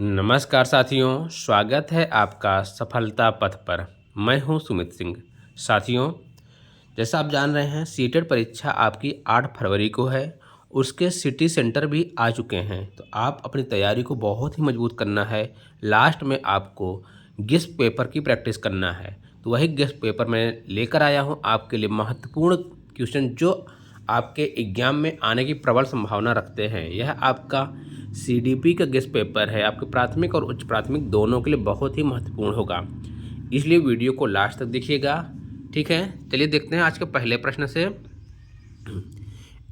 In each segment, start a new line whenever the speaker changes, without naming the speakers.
नमस्कार साथियों, स्वागत है आपका सफलता पथ पर। मैं हूं सुमित सिंह। साथियों, जैसा आप जान रहे हैं सीटेट परीक्षा आपकी 8 फरवरी को है। उसके सिटी सेंटर भी आ चुके हैं, तो आप अपनी तैयारी को बहुत ही मजबूत करना है। लास्ट में आपको गेस्ट पेपर की प्रैक्टिस करना है, तो वही गेस्ट पेपर मैं लेकर आया हूं आपके लिए महत्वपूर्ण क्वेश्चन जो आपके एग्जाम में आने की प्रबल संभावना रखते हैं। यह आपका सीडीपी का गेस्ट पेपर है, आपके प्राथमिक और उच्च प्राथमिक दोनों के लिए बहुत ही महत्वपूर्ण होगा, इसलिए वीडियो को लास्ट तक देखिएगा। ठीक है, चलिए देखते हैं आज के पहले प्रश्न से।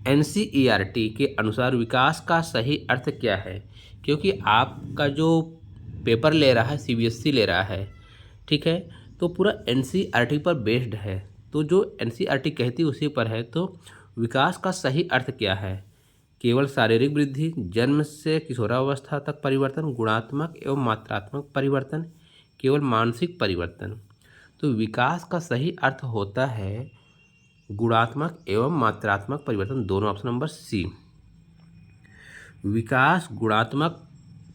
एनसीईआरटी के अनुसार विकास का सही अर्थ क्या है? क्योंकि आपका जो पेपर ले रहा है सीबीएसई ले रहा है, ठीक है, तो पूरा एनसीईआरटी पर बेस्ड है, तो जो एनसीईआरटी कहती है उसी पर है। तो विकास का सही अर्थ क्या है? केवल शारीरिक वृद्धि, जन्म से किशोरावस्था तक परिवर्तन, गुणात्मक एवं मात्रात्मक परिवर्तन, केवल मानसिक परिवर्तन। तो विकास का सही अर्थ होता है गुणात्मक एवं मात्रात्मक परिवर्तन, दोनों, ऑप्शन नंबर सी। विकास गुणात्मक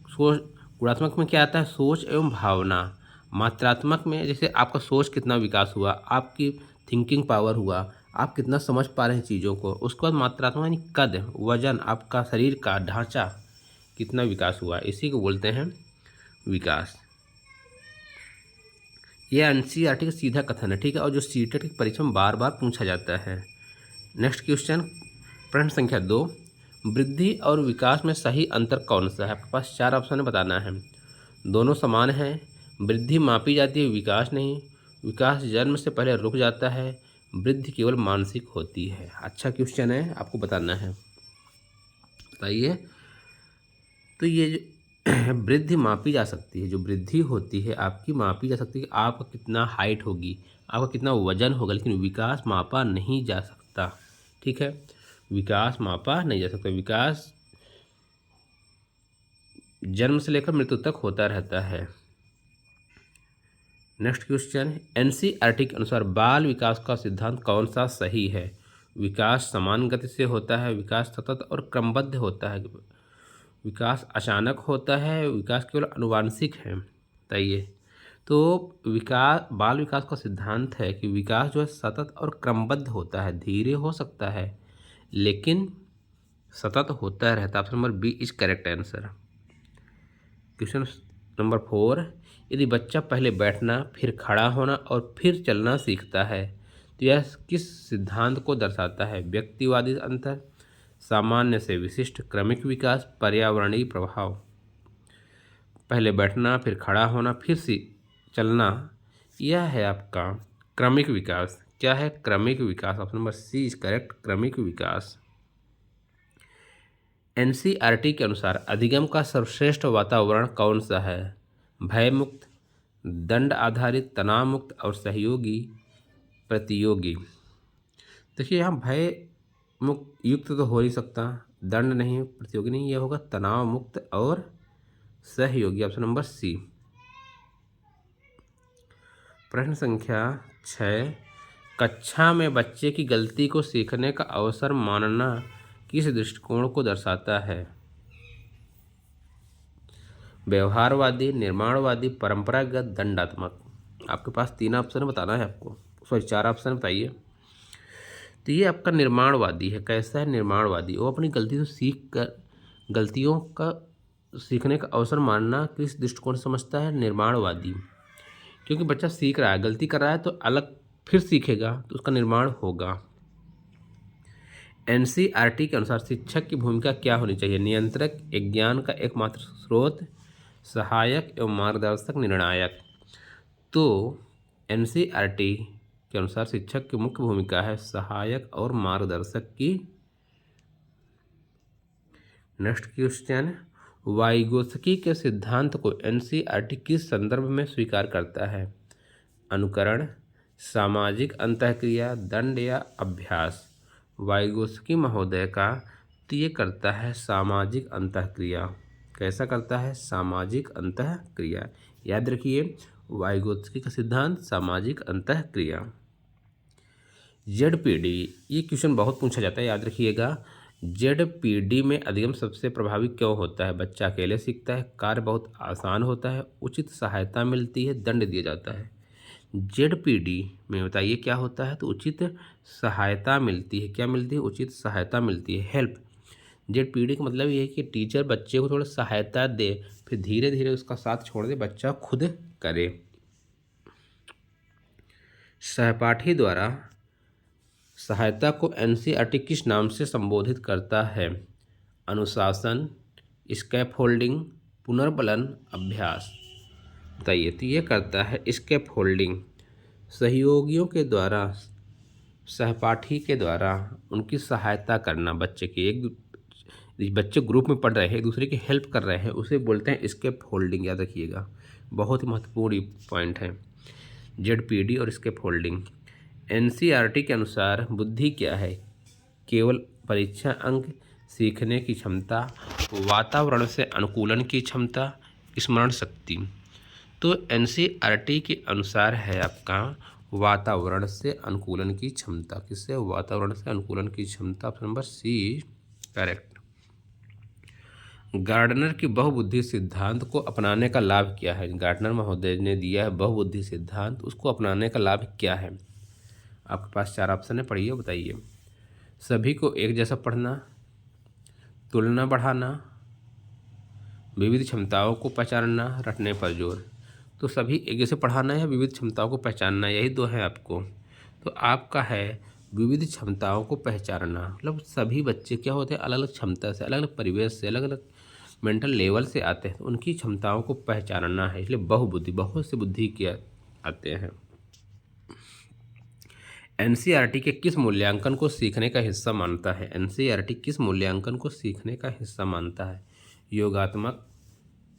सोच, गुणात्मक में क्या आता है? सोच एवं भावना। मात्रात्मक में जैसे आपका सोच कितना विकास हुआ, आपकी थिंकिंग पावर हुआ, आप कितना समझ पा रहे हैं चीज़ों को। उसके बाद मात्रात्मक यानी कद, वजन, आपका शरीर का ढांचा कितना विकास हुआ, इसी को बोलते हैं विकास। यह एनसीईआरटी का सीधा कथन है, ठीक है, और जो सीटेट की परीक्षा में बार बार पूछा जाता है। नेक्स्ट क्वेश्चन, प्रश्न संख्या 2, वृद्धि और विकास में सही अंतर कौन सा है? आपके पास 4 ऑप्शन बताना है। दोनों समान हैं, वृद्धि मापी जाती है, विकास नहीं, विकास जन्म से पहले रुक जाता है, वृद्धि केवल मानसिक होती है। अच्छा क्वेश्चन है, आपको बताना है, बताइए। तो ये जो वृद्धि मापी जा सकती है, जो वृद्धि होती है आपकी मापी जा सकती है, आपका कितना हाइट होगी, आपका कितना वजन होगा, लेकिन विकास मापा नहीं जा सकता। ठीक है, विकास मापा नहीं जा सकता। विकास जन्म से लेकर मृत्यु तक होता रहता है। नेक्स्ट क्वेश्चन, एनसीईआरटी के अनुसार बाल विकास का सिद्धांत कौन सा सही है? विकास समान गति से होता है, विकास सतत और क्रमबद्ध होता है, विकास अचानक होता है, विकास केवल आनुवांशिक है। बताइए। तो विकास, बाल विकास का सिद्धांत है कि विकास जो है सतत और क्रमबद्ध होता है, धीरे हो सकता है लेकिन सतत होता रहता है। Option number B is correct answer. Question number 4, यदि बच्चा पहले बैठना, फिर खड़ा होना और फिर चलना सीखता है तो यह किस सिद्धांत को दर्शाता है? व्यक्तिवादी अंतर, सामान्य से विशिष्ट, क्रमिक विकास, पर्यावरणीय प्रभाव। पहले बैठना, फिर खड़ा होना, फिर से चलना, यह है आपका क्रमिक विकास। क्या है? क्रमिक विकास। Option number C is correct, क्रमिक विकास। एनसीईआरटी के अनुसार अधिगम का सर्वश्रेष्ठ वातावरण कौन सा है? भय मुक्त, दंड आधारित, तनाव मुक्त और सहयोगी प्रतियोगी। देखिए यहाँ भय मुक्त युक्त तो हो नहीं सकता, दंड नहीं, प्रतियोगी नहीं, यह होगा तनाव मुक्त और सहयोगी। Option number C. प्रश्न संख्या 6, कक्षा में बच्चे की गलती को सीखने का अवसर मानना किस दृष्टिकोण को दर्शाता है? व्यवहारवादी, निर्माणवादी, परंपरागत, दंडात्मक। आपके पास 3 ऑप्शन बताना है आपको, सॉरी 4 ऑप्शन बताइए। तो ये आपका निर्माणवादी है। कैसा है निर्माणवादी? वो अपनी गलती से सीख कर, गलतियों का सीखने का अवसर मानना किस दृष्टिकोण से समझता है? निर्माणवादी। क्योंकि बच्चा सीख रहा है, गलती कर रहा है तो अलग फिर सीखेगा तो उसका निर्माण होगा। एनसीईआरटी के अनुसार शिक्षक की भूमिका क्या होनी चाहिए? नियंत्रक, ज्ञान का एकमात्र स्रोत, सहायक एवं मार्गदर्शक, निर्णायक। तो एनसीईआरटी के अनुसार शिक्षक की मुख्य भूमिका है सहायक और मार्गदर्शक की। नेक्स्ट क्वेश्चन, वाइगोत्स्की के सिद्धांत को एनसीईआरटी किस संदर्भ में स्वीकार करता है? अनुकरण, सामाजिक अंतःक्रिया, दंड या अभ्यास। वाइगोत्स्की महोदय का तो ये करता है सामाजिक अंतःक्रिया। कैसा करता है? सामाजिक अंतःक्रिया। याद रखिए, वाइगोत्स्की का सिद्धांत सामाजिक अंतःक्रिया। जेडपीडी, ये क्वेश्चन बहुत पूछा जाता है, याद रखिएगा। जेडपीडी में अधिगम सबसे प्रभावी क्यों होता है? बच्चा अकेले सीखता है, कार्य बहुत आसान होता है, उचित सहायता मिलती है, दंड दिया जाता है। जेडपीडी में बताइए क्या होता है? तो उचित सहायता मिलती है। क्या मिलती है? उचित सहायता मिलती है, हेल्प। जेडपीडी का मतलब ये है कि टीचर बच्चे को थोड़ा सहायता दे, फिर धीरे धीरे उसका साथ छोड़ दे, बच्चा खुद करे। सहपाठी द्वारा सहायता को एनसीईआरटी किस नाम से संबोधित करता है? अनुशासन, स्कैफोल्डिंग, पुनर्बलन, अभ्यास। बताइए। तो ये करता है स्कैफोल्डिंग। सहयोगियों के द्वारा, सहपाठी के द्वारा उनकी सहायता करना, बच्चे की बच्चे ग्रुप में पढ़ रहे हैं, एक दूसरे की हेल्प कर रहे हैं, उसे बोलते हैं स्कैफोल्डिंग। याद रखिएगा, बहुत ही महत्वपूर्ण पॉइंट है जेडपीडी और स्कैफोल्डिंग। एनसीईआरटी के अनुसार बुद्धि क्या है? केवल परीक्षा अंक, सीखने की क्षमता, वातावरण से अनुकूलन की क्षमता, स्मरण शक्ति। तो एनसीईआरटी के अनुसार है आपका वातावरण से अनुकूलन की क्षमता। किससे? वातावरण से अनुकूलन की क्षमता। Option number C correct. Gardner की बहुबुद्धि सिद्धांत को अपनाने का लाभ क्या है? गार्डनर महोदय ने दिया है बहुबुद्धि सिद्धांत, उसको अपनाने का लाभ क्या है? आपके पास 4 ऑप्शन है, पढ़िए बताइए। सभी को एक जैसा पढ़ना, तुलना बढ़ाना, विविध क्षमताओं को पहचानना, रटने पर जोर। तो सभी एक जैसे पढ़ाना या विविध क्षमताओं को पहचानना, यही दो है आपको। तो आपका है विविध क्षमताओं को पहचानना। मतलब सभी बच्चे क्या होते हैं? अलग अलग क्षमता से, अलग अलग परिवेश से, अलग अलग मेंटल लेवल से आते हैं, तो उनकी क्षमताओं को पहचानना है, इसलिए बहुबुद्धि, बहुत से बुद्धि के आते हैं। एनसीईआरटी के किस मूल्यांकन को सीखने का हिस्सा मानता है? एनसीईआरटी किस मूल्यांकन को सीखने का हिस्सा मानता है? योगात्मक,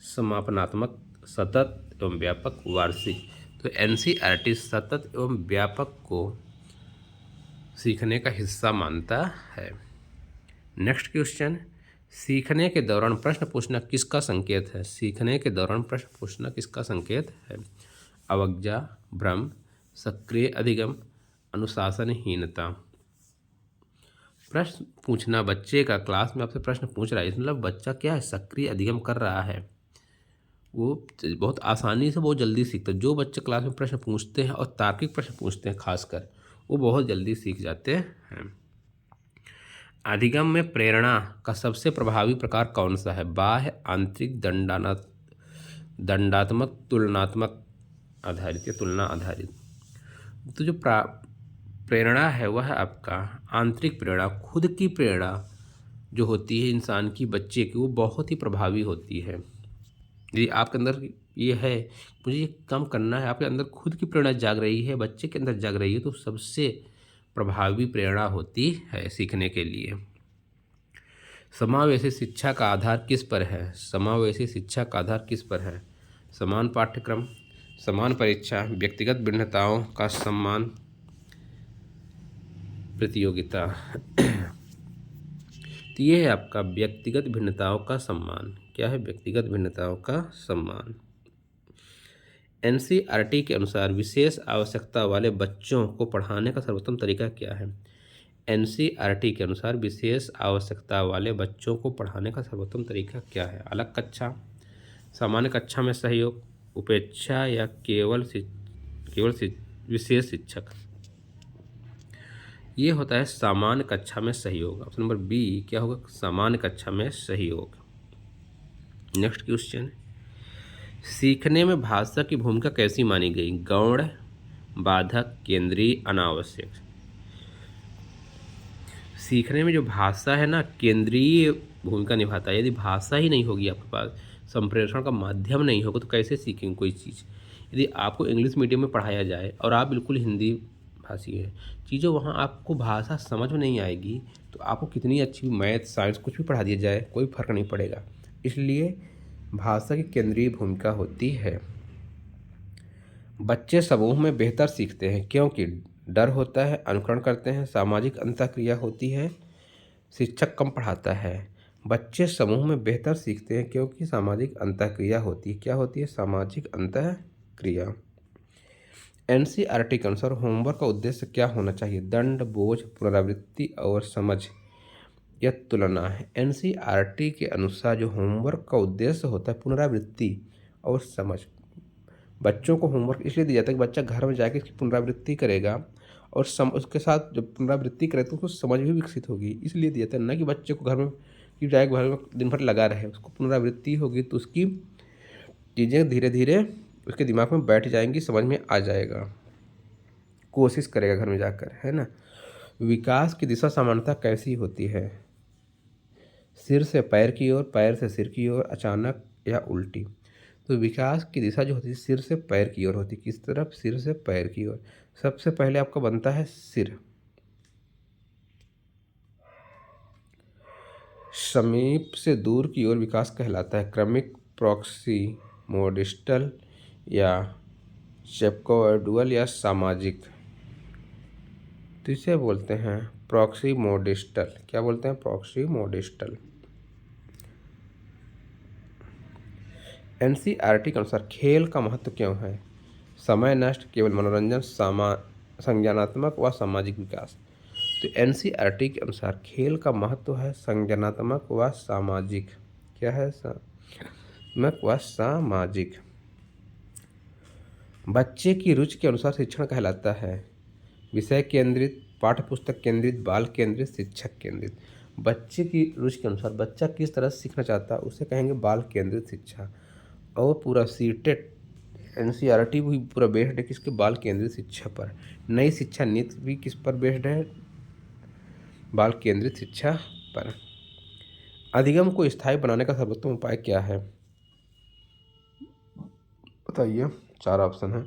समापनात्मक, सतत एवं व्यापक, वार्षिक। तो एनसीईआरटी सतत एवं व्यापक को सीखने का हिस्सा मानता है। नेक्स्ट क्वेश्चन, सीखने के दौरान प्रश्न पूछना किसका संकेत है? सीखने के दौरान प्रश्न पूछना किसका संकेत है? अवज्ञा, भ्रम, सक्रिय अधिगम, अनुशासनहीनता। प्रश्न पूछना, बच्चे का क्लास में आपसे प्रश्न पूछ रहा है, मतलब बच्चा क्या है? सक्रिय अधिगम कर रहा है, वो बहुत आसानी से बहुत जल्दी सीखता है। जो बच्चे क्लास में प्रश्न पूछते हैं और तार्किक प्रश्न पूछते हैं खासकर, वो बहुत जल्दी सीख जाते हैं। अधिगम में प्रेरणा का सबसे प्रभावी प्रकार कौन सा है? बाह्य, आंतरिक, दंडात्मक, तुलनात्मक आधारित या तुलना आधारित। तो जो प्रेरणा है वह है आपका आंतरिक प्रेरणा, खुद की प्रेरणा जो होती है इंसान की, बच्चे की, वो बहुत ही प्रभावी होती है। यदि आपके अंदर ये है मुझे ये काम करना है, आपके अंदर खुद की प्रेरणा जाग रही है, बच्चे के अंदर जाग रही है, तो सबसे प्रभावी प्रेरणा होती है सीखने के लिए। समावेशी शिक्षा का आधार किस पर है? समावेशी शिक्षा का आधार किस पर है? समान पाठ्यक्रम, समान परीक्षा, व्यक्तिगत भिन्नताओं का सम्मान, प्रतियोगिता। तो ये है आपका व्यक्तिगत भिन्नताओं का सम्मान। क्या है? व्यक्तिगत भिन्नताओं का सम्मान। एनसीईआरटी के अनुसार विशेष आवश्यकता वाले बच्चों को पढ़ाने का सर्वोत्तम तरीका क्या है? एनसीईआरटी के अनुसार विशेष आवश्यकता वाले बच्चों को पढ़ाने का सर्वोत्तम तरीका क्या है? अलग कक्षा, सामान्य कक्षा में सहयोग, उपेक्षा या केवल विशेष शिक्षक। ये होता है सामान्य कक्षा में सहयोग। ऑप्शन नंबर बी क्या होगा? सामान्य कक्षा में सहयोग। नेक्स्ट क्वेश्चन, सीखने में भाषा की भूमिका कैसी मानी गई? गौण, बाधक, केंद्रीय, अनावश्यक। सीखने में जो भाषा है ना, केंद्रीय भूमिका निभाता है। यदि भाषा ही नहीं होगी आपके पास, संप्रेषण का माध्यम नहीं होगा, तो कैसे सीखेंगे कोई चीज़? यदि आपको इंग्लिश मीडियम में पढ़ाया जाए और आप बिल्कुल हिंदी भाषी हैं, चीज़ों वहाँ आपको भाषा समझ में नहीं आएगी, तो आपको कितनी अच्छी मैथ, साइंस कुछ भी पढ़ा दिया जाए, कोई फर्क नहीं पड़ेगा। इसलिए भाषा की केंद्रीय भूमिका होती है। बच्चे समूह में बेहतर सीखते हैं क्योंकि डर होता है, अनुकरण करते हैं, सामाजिक अंतःक्रिया होती है, शिक्षक कम पढ़ाता है। बच्चे समूह में बेहतर सीखते हैं क्योंकि सामाजिक अंतःक्रिया होती है। क्या होती है? सामाजिक अंतःक्रिया। एनसीईआरटी के अनुसार होमवर्क का उद्देश्य क्या होना चाहिए? दंड, बोझ, पुनरावृत्ति और समझ। या तुलना है। एनसीईआरटी के अनुसार जो होमवर्क का उद्देश्य होता है पुनरावृत्ति और समझ। बच्चों को होमवर्क इसलिए दिया जाता है कि बच्चा घर में जाके इसकी पुनरावृत्ति करेगा और उसके साथ जब पुनरावृत्ति करे तो उसको समझ भी विकसित होगी, इसलिए दिया जाता है। ना कि बच्चे को घर में कि जाए घर में दिन भर लगा रहे, उसको पुनरावृत्ति होगी तो उसकी चीज़ें धीरे धीरे उसके दिमाग में बैठ जाएंगी, समझ में आ जाएगा, कोशिश करेगा घर में जाकर, है ना। विकास की दिशा सामान्यतः कैसी होती है? सिर से पैर की ओर, पैर से सिर की ओर, अचानक या उल्टी। तो विकास की दिशा जो होती है सिर से पैर की ओर होती है। किस तरफ? सिर से पैर की ओर। सबसे पहले आपका बनता है सिर, समीप से दूर की ओर विकास कहलाता है। क्रमिक, प्रॉक्सिमोडिस्टल या सेक्वोइडल या सामाजिक। तो इसे बोलते हैं प्रॉक्सिमोडिस्टल। क्या बोलते हैं? प्रॉक्सिमोडिस्टल। एनसीईआरटी के अनुसार खेल का महत्व क्यों है? समय नष्ट, केवल मनोरंजन, संज्ञानात्मक व सामाजिक विकास। तो एनसीईआरटी के अनुसार खेल का महत्व है संज्ञानात्मक व सामाजिक। क्या है? संज्ञानात्मक व सामाजिक। बच्चे की रुचि के अनुसार शिक्षण कहलाता है विषय केंद्रित, पाठ्य पुस्तक केंद्रित, बाल केंद्रित, शिक्षक केंद्रित। बच्चे की रुचि के अनुसार बच्चा किस तरह से सीखना चाहता है उसे कहेंगे बाल केंद्रित शिक्षा। और पूरा सीटेट एनसीईआरटी भी पूरा बेस्ड है किसके? बाल केंद्रित शिक्षा पर। नई शिक्षा नीति भी किस पर बेस्ड है? बाल केंद्रित शिक्षा पर। अधिगम को स्थायी बनाने का सर्वोत्तम उपाय क्या है? बताइए, 4 ऑप्शन है।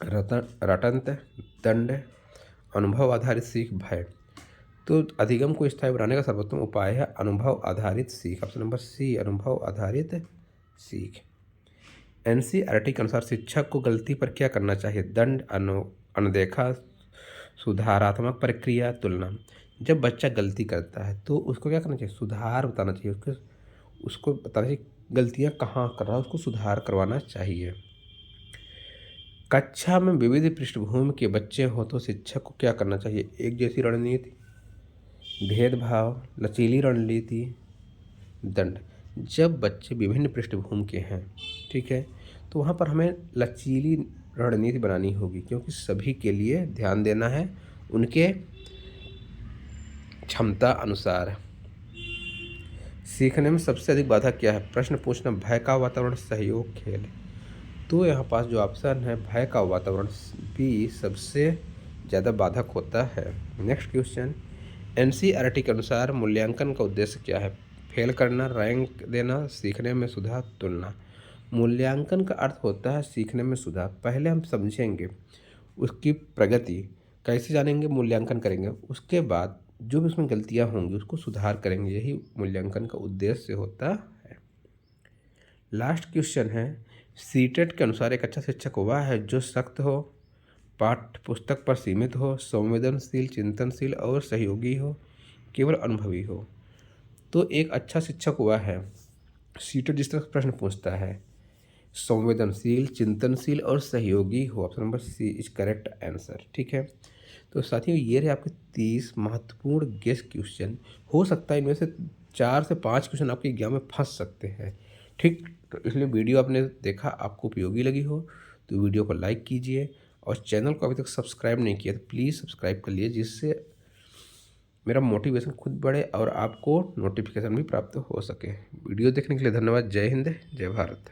रटंत, दंड, अनुभव आधारित सीख, भय। तो अधिगम को स्थायी बनाने का सर्वोत्तम उपाय है अनुभव आधारित सीख। ऑप्शन नंबर सी, अनुभव आधारित सीख। एनसीईआरटी के अनुसार शिक्षक को गलती पर क्या करना चाहिए? दंड, अनदेखा, सुधारात्मक प्रक्रिया, तुलना। जब बच्चा गलती करता है तो उसको क्या करना चाहिए? सुधार बताना चाहिए, उसको बताना चाहिए गलतियाँ कहाँ कर रहा है, उसको सुधार करवाना चाहिए। कक्षा में विविध पृष्ठभूमि के बच्चे हो तो शिक्षक को क्या करना चाहिए? एक जैसी रणनीति, भेदभाव, लचीली रणनीति, दंड। जब बच्चे विभिन्न पृष्ठभूमि के हैं, ठीक है, तो वहाँ पर हमें लचीली रणनीति बनानी होगी क्योंकि सभी के लिए ध्यान देना है उनके क्षमता अनुसार। सीखने में सबसे अधिक बाधा क्या है? प्रश्न पूछना, भय का वातावरण, सहयोग, खेल। तो यहाँ पास जो ऑप्शन है भय का वातावरण भी सबसे ज़्यादा बाधक होता है। नेक्स्ट क्वेश्चन, एनसीईआरटी के अनुसार मूल्यांकन का उद्देश्य क्या है? फेल करना, रैंक देना, सीखने में सुधार, तुलना। मूल्यांकन का अर्थ होता है सीखने में सुधार। पहले हम समझेंगे उसकी प्रगति, कैसे जानेंगे? मूल्यांकन करेंगे, उसके बाद जो भी उसमें गलतियाँ होंगी उसको सुधार करेंगे। यही मूल्यांकन का उद्देश्य होता है। लास्ट क्वेश्चन है, सीटेट के अनुसार एक अच्छा शिक्षक वह है जो सख्त हो, पाठ्य पुस्तक पर सीमित हो, संवेदनशील, चिंतनशील और सहयोगी हो, केवल अनुभवी हो। तो एक अच्छा शिक्षक वह है, सीटेट जिस तरह प्रश्न पूछता है, संवेदनशील, चिंतनशील और सहयोगी हो। Option number C is correct answer. ठीक है, तो साथियों ये रहे आपके 30 महत्वपूर्ण गेस क्वेश्चन। हो सकता है इनमें से 4 से 5 क्वेश्चन आपके एग्जाम में फंस सकते हैं। ठीक, तो इसलिए वीडियो आपने देखा, आपको उपयोगी लगी हो तो वीडियो को लाइक कीजिए और चैनल को अभी तक सब्सक्राइब नहीं किया तो प्लीज़ सब्सक्राइब कर लीजिए, जिससे मेरा मोटिवेशन खुद बढ़े और आपको नोटिफिकेशन भी प्राप्त हो सके। वीडियो देखने के लिए धन्यवाद। जय हिंद, जय भारत।